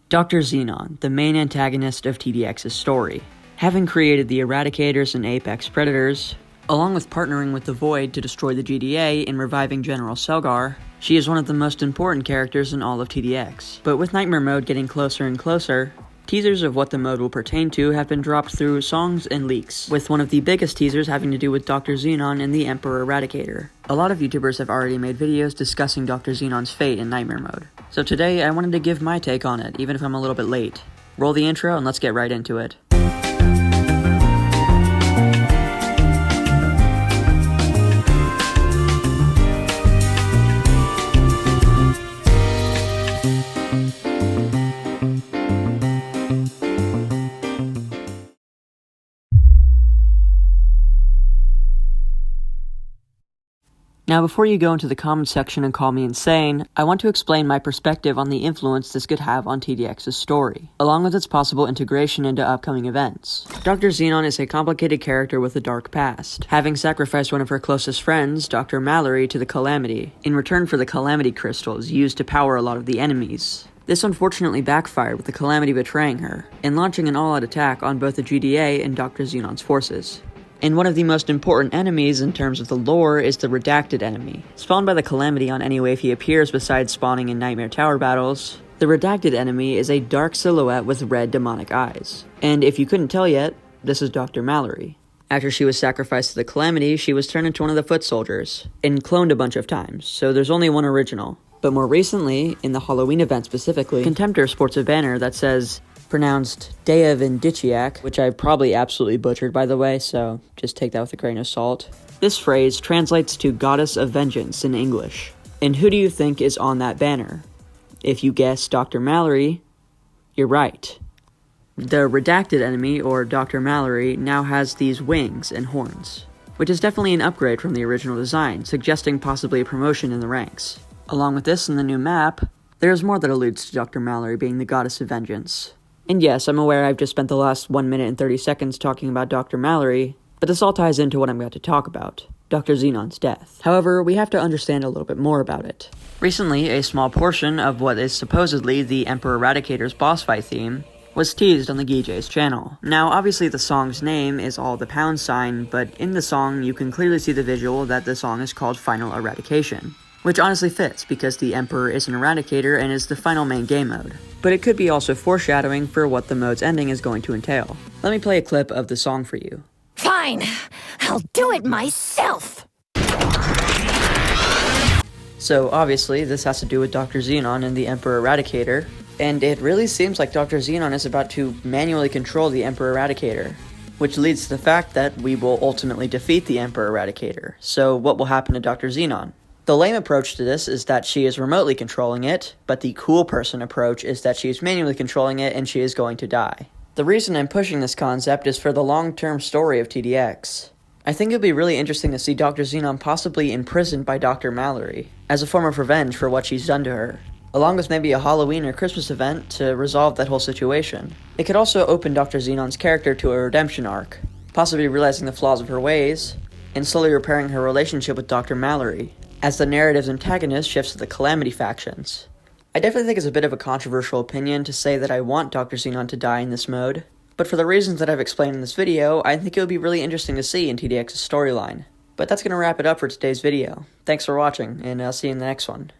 Dr. Xenon, the main antagonist of TDX's story. Having created the Eradicators and Apex Predators, along with partnering with the Void to destroy the GDA and reviving General Selgar, she is one of the most important characters in all of TDX. But with Nightmare Mode getting closer and closer, teasers of what the mode will pertain to have been dropped through songs and leaks, with one of the biggest teasers having to do with Dr. Xenon and the Emperor Eradicator. A lot of YouTubers have already made videos discussing Dr. Xenon's fate in Nightmare Mode, so today I wanted to give my take on it, even if I'm a little bit late. Roll the intro and let's get right into it. Now, before you go into the comments section and call me insane, I want to explain my perspective on the influence this could have on TDX's story, along with its possible integration into upcoming events. Dr. Xenon is a complicated character with a dark past, having sacrificed one of her closest friends, Dr. Malory, to the Calamity, in return for the Calamity crystals used to power a lot of the enemies. This unfortunately backfired with the Calamity betraying her, and launching an all-out attack on both the GDA and Dr. Xenon's forces. And one of the most important enemies in terms of the lore is the Redacted enemy. Spawned by the Calamity on any wave he appears besides spawning in Nightmare Tower battles, the Redacted enemy is a dark silhouette with red demonic eyes. And if you couldn't tell yet, this is Dr. Malory. After she was sacrificed to the Calamity, she was turned into one of the Foot Soldiers, and cloned a bunch of times, so there's only one original. But more recently, in the Halloween event specifically, Contemptor sports a banner that says, pronounced Davinci, which I probably absolutely butchered by the way, so just take that with a grain of salt. This phrase translates to Goddess of Vengeance in English. And who do you think is on that banner? If you guess Dr. Malory, you're right. The Redacted enemy, or Dr. Malory, now has these wings and horns, which is definitely an upgrade from the original design, suggesting possibly a promotion in the ranks. Along with this in the new map, there's more that alludes to Dr. Malory being the Goddess of Vengeance. And yes, I'm aware I've just spent the last 1 minute and 30 seconds talking about Dr. Malory, but this all ties into what I'm about to talk about, Dr. Xenon's death. However, we have to understand a little bit more about it. Recently, a small portion of what is supposedly the Emperor Eradicator's boss fight theme was teased on the Gijay's channel. Now, obviously the song's name is all the £, but in the song you can clearly see the visual that the song is called Final Eradication. Which honestly fits, because the Emperor is an Eradicator and is the final main game mode. But it could be also foreshadowing for what the mode's ending is going to entail. Let me play a clip of the song for you. Fine, I'll do it myself! So obviously, this has to do with Dr. Xenon and the Emperor Eradicator, and it really seems like Dr. Xenon is about to manually control the Emperor Eradicator, which leads to the fact that we will ultimately defeat the Emperor Eradicator. So what will happen to Dr. Xenon? The lame approach to this is that she is remotely controlling it, but the cool person approach is that she is manually controlling it and she is going to die. The reason I'm pushing this concept is for the long-term story of TDX. I think it would be really interesting to see Dr. Xenon possibly imprisoned by Dr. Malory, as a form of revenge for what she's done to her, along with maybe a Halloween or Christmas event to resolve that whole situation. It could also open Dr. Xenon's character to a redemption arc, possibly realizing the flaws of her ways, and slowly repairing her relationship with Dr. Malory, as the narrative's antagonist shifts to the Calamity factions. I definitely think it's a bit of a controversial opinion to say that I want Dr. Xenon to die in this mode, but for the reasons that I've explained in this video, I think it would be really interesting to see in TDX's storyline. But that's going to wrap it up for today's video. Thanks for watching, and I'll see you in the next one.